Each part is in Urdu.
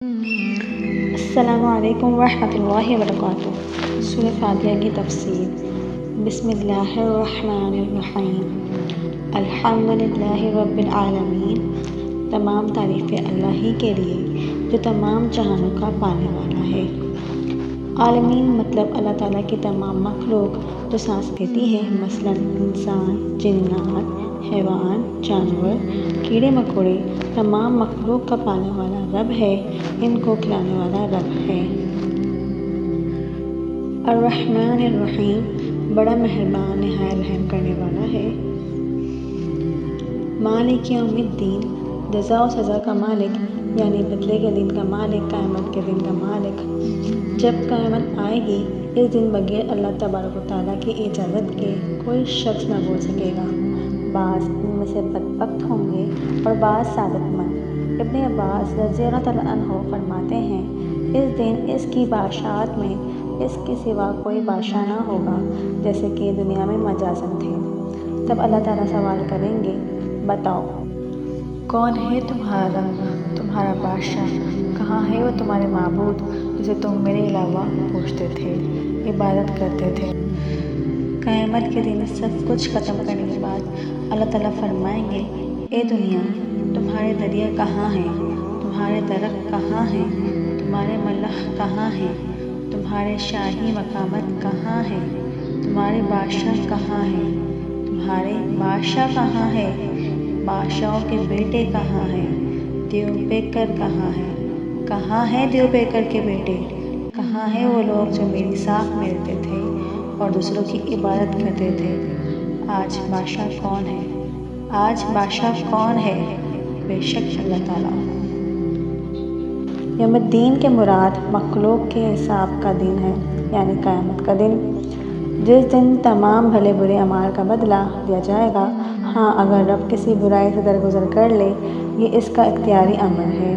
السلام علیکم ورحمۃ اللہ وبرکاتہ۔ سورہ فاتحہ کی تفسیر۔ بسم اللہ الرحمن الرحیم۔ الحمد للہ رب العالمین۔ تمام تعریفیں اللہ ہی کے لیے جو تمام جہانوں کا پانے والا ہے۔ عالمین مطلب اللہ تعالیٰ کی تمام مخلوق جو سانس لیتی ہے، مثلاً انسان، جنات، حیوان، جانور، کیڑے مکوڑے، تمام مخلوق کا پالنے والا رب ہے، ان کو کھلانے والا رب ہے۔ الرحمن الرحیم، بڑا مہربان نہایت رحم کرنے والا ہے۔ مالک یوم الدین، جزا و سزا کا مالک، یعنی بدلے کے دن کا مالک، قیامت کے دن کا مالک۔ جب قیامت آئے گی، اس دن بغیر اللہ تبارک و تعالیٰ کی اجازت کے کوئی شخص نہ بول سکے گا۔ بعض ان میں سے بدبخت ہوں گے اور بعض سعادت مند۔ ابن عباس رضی اللہ تعالیٰ عنہ فرماتے ہیں، اس دن اس کی بادشاہت میں اس کے سوا کوئی بادشاہ نہ ہوگا، جیسے کہ دنیا میں مجازاً تھے۔ تب اللہ تعالیٰ سوال کریں گے، بتاؤ کون ہے تمہارا بادشاہ؟ کہاں ہے وہ تمہارے معبود جسے تم میرے علاوہ پوجتے تھے، عبادت کرتے تھے؟ قیامت کے دن سب کچھ ختم کرنے کے بعد اللہ تعالیٰ فرمائیں گے، اے دنیا، تمہارے دریا کہاں ہیں؟ تمہارے درخت کہاں ہیں؟ تمہارے ملخ کہاں ہیں؟ تمہارے شاہی مقامات کہاں ہیں؟ تمہارے بادشاہ کہاں ہیں؟ تمہارے بادشاہ کہاں ہے؟ بادشاہوں کے بیٹے کہاں ہیں؟ دیو پیکر کہاں ہیں؟ کہاں ہیں دیو پیکر کے بیٹے؟ کہاں ہیں وہ لوگ جو میری ساکھ میں رہتے تھے اور دوسروں کی عبادت کرتے تھے؟ آج بادشاہ کون ہے؟ آج بادشاہ کون ہے؟ بے شک اللہ تعالیٰ۔ یوم الدین کے مراد مخلوق کے حساب کا دن ہے، یعنی قیامت کا دن، جس دن تمام بھلے برے اعمال کا بدلہ دیا جائے گا۔ ہاں، اگر رب کسی برائی سے درگزر کر لے، یہ اس کا اختیاری امر ہے۔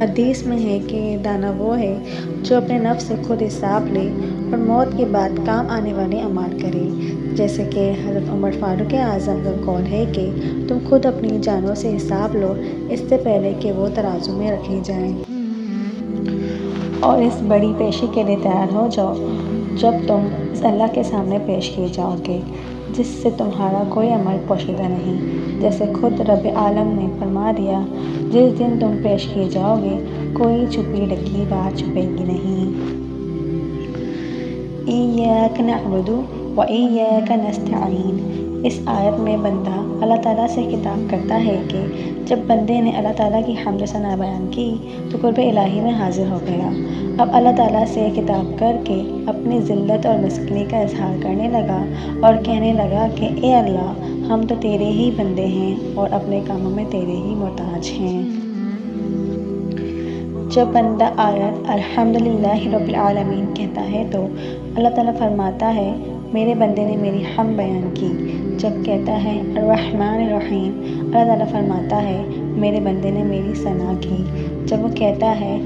حدیث میں ہے کہ دانا وہ ہے جو اپنے نفس سے خود حساب لے اور موت کے بعد کام آنے والے اعمال کرے، جیسے کہ حضرت عمر فاروق اعظم کا قول ہے کہ تم خود اپنی جانوں سے حساب لو اس سے پہلے کہ وہ ترازو میں رکھی جائیں، اور اس بڑی پیشی کے لیے تیار ہو جاؤ جب تم اس اللہ کے سامنے پیش کیے جاؤ گے جس سے تمہارا کوئی عمل پوشیدہ نہیں، جیسے خود رب عالم نے فرما دیا، جس دن تم پیش کیے جاؤ گے کوئی چھپی ڈکی بات چھپے گی نہیں۔ ایاک نعبد و ایاک نستعین، اس آیت میں بندہ اللہ تعالیٰ سے خطاب کرتا ہے کہ جب بندے نے اللہ تعالیٰ کی حمد و ثنا بیان کی تو قرب الہی میں حاضر ہو گیا۔ اب اللہ تعالیٰ سے خطاب کر کے اپنی ذلت اور مسکینی کا اظہار کرنے لگا اور کہنے لگا کہ اے اللہ، ہم تو تیرے ہی بندے ہیں اور اپنے کاموں میں تیرے ہی محتاج ہیں۔ جب بندہ آیت الحمدللہ رب العالمین کہتا ہے تو اللہ تعالیٰ فرماتا ہے، میرے بندے نے میری حمد بیان کی۔ جب کہتا ہے الرحمن الرحیم، اللہ تعالیٰ فرماتا ہے، میرے بندے نے میری ثنا کی۔ جب وہ کہتا ہے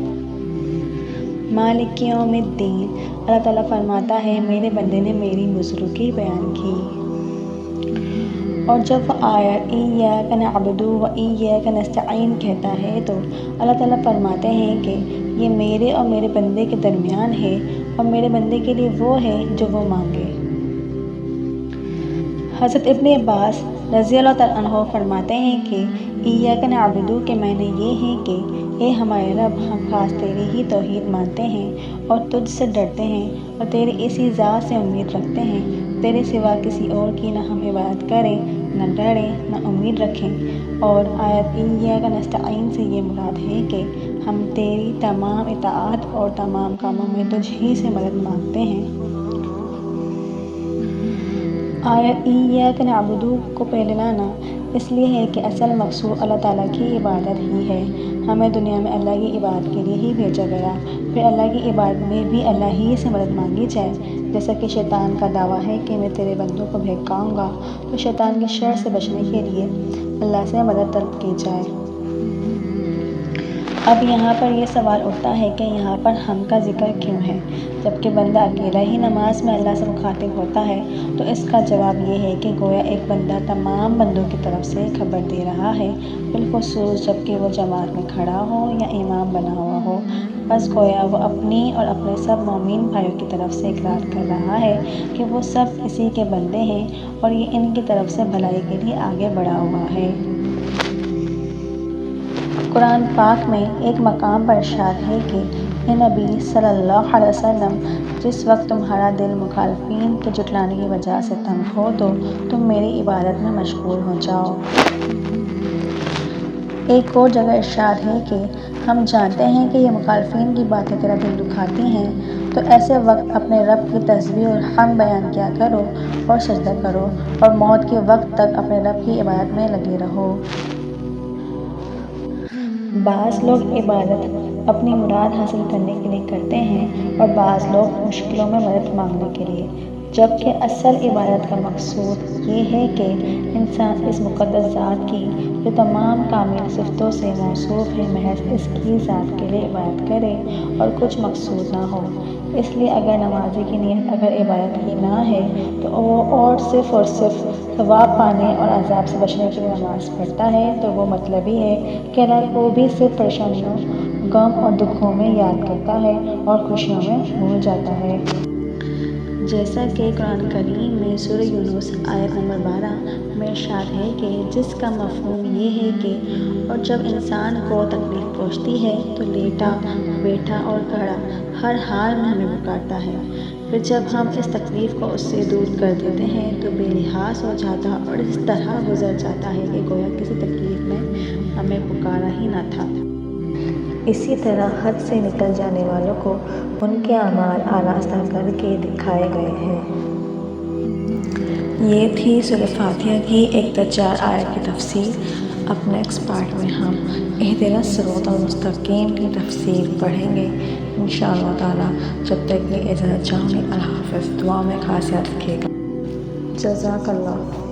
مالک یوم الدین، اللہ تعالیٰ فرماتا ہے، میرے بندے نے میری بزرگی بیان کی۔ اور جب وہ آیت ایاک نعبد و ایاک نستعین کہتا ہے تو اللہ تعالیٰ فرماتے ہیں کہ یہ میرے اور میرے بندے کے درمیان ہے اور میرے بندے کے لیے وہ ہے جو وہ مانگے۔ حضرت ابن عباس رضی اللہ تعالیٰ عنہ فرماتے ہیں کہ ایاک نعبد کے معنی یہ ہے کہ اے ہمارے رب، ہم خاص تیری ہی توحید مانتے ہیں اور تجھ سے ڈرتے ہیں اور تیری اسی ذات سے امید رکھتے ہیں، تیرے سوا کسی اور کی نہ ہم عبادت کریں، نہ ڈریں، نہ امید رکھیں۔ اور آیت ایاک نستعین سے یہ مراد ہے کہ ہم تیری تمام اطاعت اور تمام کاموں میں تجھ ہی سے مدد مانگتے ہیں۔ آیت ایاک نعبد کو پہلے لانا اس لیے ہے کہ اصل مقصود اللہ تعالیٰ کی عبادت ہی ہے۔ ہمیں دنیا میں اللہ کی عبادت کے لیے ہی بھیجا گیا، پھر اللہ کی عبادت میں بھی اللہ ہی سے مدد مانگی جائے۔ جیسا کہ شیطان کا دعویٰ ہے کہ میں تیرے بندوں کو بہکاؤں گا، تو شیطان کے شر سے بچنے کے لیے اللہ سے مدد طلب کی جائے۔ اب یہاں پر یہ سوال اٹھتا ہے کہ یہاں پر ہم کا ذکر کیوں ہے؟ جبکہ بندہ اکیلا ہی نماز میں اللہ سے مخاطب ہوتا ہے، تو اس کا جواب یہ ہے کہ گویا ایک بندہ تمام بندوں کی طرف سے خبر دے رہا ہے، بالخصوص جبکہ وہ جماعت میں کھڑا ہو یا امام بنا ہوا ہو۔ بس گویا وہ اپنی اور اپنے سب مومن بھائیوں کی طرف سے اقرار کر رہا ہے کہ وہ سب اسی کے بندے ہیں اور یہ ان کی طرف سے بھلائی کے لیے آگے بڑھا ہوا ہے۔ قرآن پاک میں ایک مقام پر ارشاد ہے کہ اے نبی صلی اللہ علیہ وسلم، جس وقت تمہارا دل مخالفین کے جھٹلانے کی وجہ سے تنگ ہو تو تم میری عبادت میں مشغول ہو جاؤ۔ ایک اور جگہ ارشاد ہے کہ ہم جانتے ہیں کہ یہ مخالفین کی باتیں تیرا دل دکھاتی ہیں، تو ایسے وقت اپنے رب کی تسبیح اور حمد بیان کیا کرو اور سجدہ کرو اور موت کے وقت تک اپنے رب کی عبادت میں لگے رہو۔ بعض لوگ عبادت اپنی مراد حاصل کرنے کے لیے کرتے ہیں اور بعض لوگ مشکلوں میں مدد مانگنے کے لیے، جبکہ اصل عبادت کا مقصود یہ ہے کہ انسان اس مقدس ذات کی جو تمام کامل صفتوں سے موصوف ہے محض اس کی ذات کے لیے عبادت کرے اور کچھ مقصود نہ ہو۔ اس لیے اگر نمازی کی نیت اگر عبادت کی نہ ہے تو وہ اور صرف ثواب پانے اور عذاب سے بچنے کے لیے نماز پڑھتا ہے، تو وہ مطلب ہی ہے کہ اللہ کو بھی صرف پریشانیوں، غم اور دکھوں میں یاد کرتا ہے اور خوشیوں میں بھول جاتا ہے۔ جیسا کہ قرآن کریم میں سورہ یونس آیت نمبر 12 میں ارشاد ہے کہ جس کا مفہوم یہ ہے کہ اور جب انسان کو تکلیف پہنچتی ہے تو لیٹا، بیٹھا اور کھڑا ہر حال میں ہمیں پکارتا ہے، پھر جب ہم اس تکلیف کو اس سے دور کر دیتے ہیں تو بے لحاظ ہو جاتا اور اس طرح گزر جاتا ہے کہ گویا کسی تکلیف میں ہمیں پکارا ہی نہ تھا۔ اسی طرح حد سے نکل جانے والوں کو ان کے اعمال آراستہ کر کے دکھائے گئے ہیں۔ یہ تھی سورہ فاتحہ کی 1 تا 4 آیت کی تفسیر۔ اب نیکسٹ پارٹ میں ہم اہدنا الصراط المستقیم کی تفسیر پڑھیں گے انشاءاللہ تعالیٰ۔ جب تک یہ اجازت چاہوں گی، اللہ حافظ، دعا میں خاص یاد رکھیے گا۔ جزاک اللہ۔